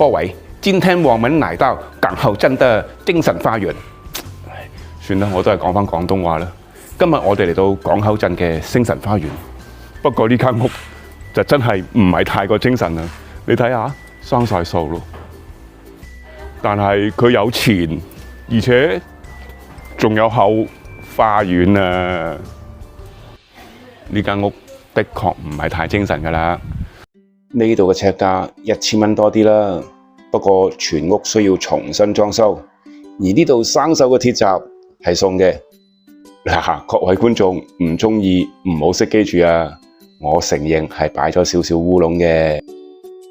各位，今天我們來到港口鎮的精神花園。算啦，我都係講返廣東話啦。今日我哋嚟到港口鎮嘅精神花園，不過呢間屋就真係唔係太過精神啦。你睇下，生晒銹咯，但係佢有前，而且仲有後花園啊！呢間屋的確唔係太精神㗎啦。呢度嘅尺價1000蚊多啲啦，不過全屋需要重新裝修，而呢度生鏽嘅鐵閘係送嘅。嗱，各位觀眾唔鍾意唔好熄機住啊！我承認係擺咗少少烏龍嘅。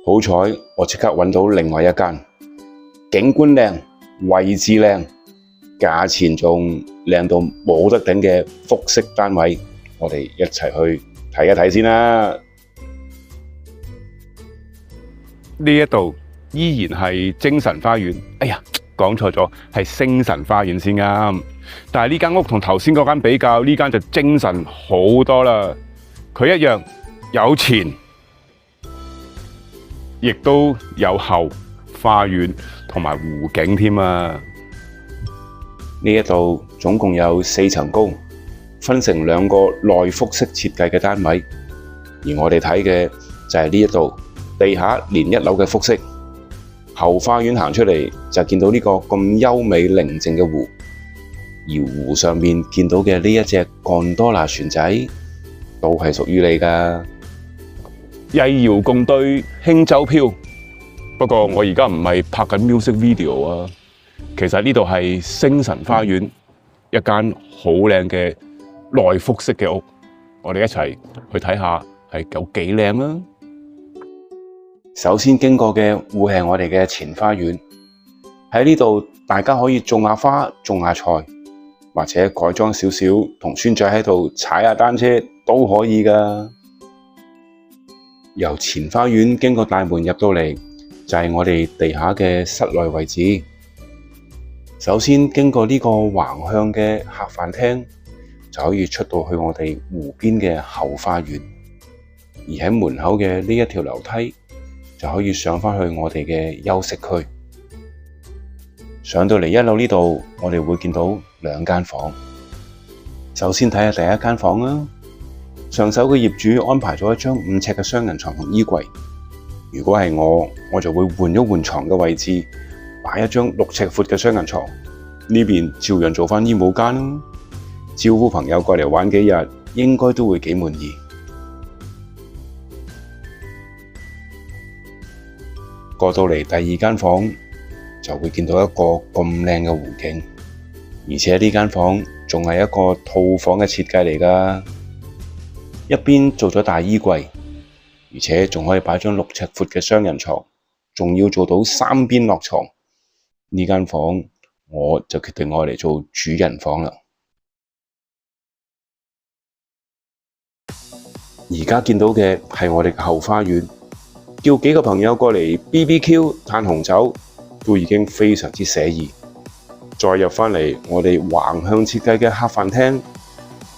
好彩我即刻揾到另外一間，景觀靚、位置靚、價錢仲靚到冇得頂嘅複式單位，我哋一齊去睇一睇先啦。呢一度依然係精神花園，哎呀，講錯咗，係星神花園先啱。但係呢間屋同頭先嗰間比較，呢間就精神好多啦。佢一樣有前，亦都有後花園同埋湖景添啊！呢一度總共有4層高，分成2個內複式設計嘅單位，而我哋睇嘅就係呢一度地下連1樓嘅複式。後花園行出嚟就見到呢個咁優美寧靜嘅湖，而湖上面見到嘅呢一隻貢多拿船仔都係屬於你㗎。曳搖共對輕舟飄，不過我而家唔係拍緊 music video 啊。其實呢度係星神花園，一間好靚嘅內複式嘅屋，我哋一齊去睇下係有幾靚啦。首先經過嘅會係我哋嘅前花園，喺呢度大家可以種下花、種下菜，或者改裝少少，同孫仔喺度踩下單車都可以㗎。由前花園經過大門入到嚟，就係我哋地下嘅室內位置。首先經過呢個橫向嘅客飯廳，就可以出到去我哋湖邊嘅後花園，而喺門口嘅呢一條樓梯，就可以上返去我哋嘅休息區。上到嚟1樓呢度，我哋會見到2間房。首先睇下第一間房啦。上手嘅業主安排咗一張5尺嘅雙人床同衣櫃。如果係我就會換一換床嘅位置，擺一張6尺闊嘅雙人床。呢邊照樣做返衣帽間啦。招呼朋友過嚟玩幾日，應該都會幾滿意。過到嚟第2間房，就會見到一個咁靚嘅湖景，而且呢間房仲係一個套房嘅設計嚟㗎。一邊做咗大衣櫃，而且仲可以擺張6尺闊嘅雙人床，仲要做到3邊落床。呢間房我就決定愛嚟做主人房啦。而家見到嘅係我哋嘅後花園，叫幾個朋友過嚟 BBQ 嘆紅酒，都已經非常之寫意。再入返嚟我哋橫向設計嘅客飯廳，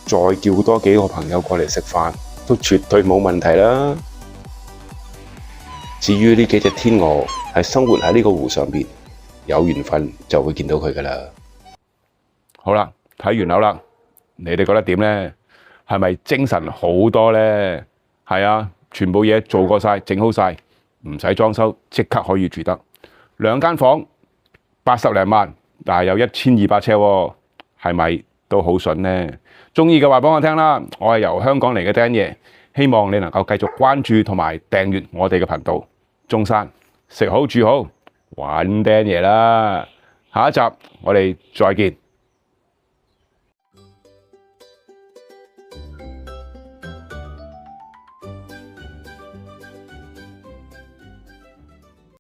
再叫多幾個朋友過嚟食飯，都絕對冇問題啦。至於呢幾隻天鵝係生活喺呢個湖上邊，有緣分就會見到佢㗎啦。好啦，睇完樓啦，你哋覺得點呢？係咪精神好多呢？係啊，全部嘢做過晒，整好晒，唔使裝修，即刻可以住得。2間房80零萬，但係有1200尺喎，係咪都好筍呢？鍾意嘅話幫我聽啦，我係由香港嚟嘅 Dan 爺，希望你能夠繼續關注同埋訂閱我哋嘅頻道。中山食好住好，玩 Dan 爺啦，下一集我哋再見。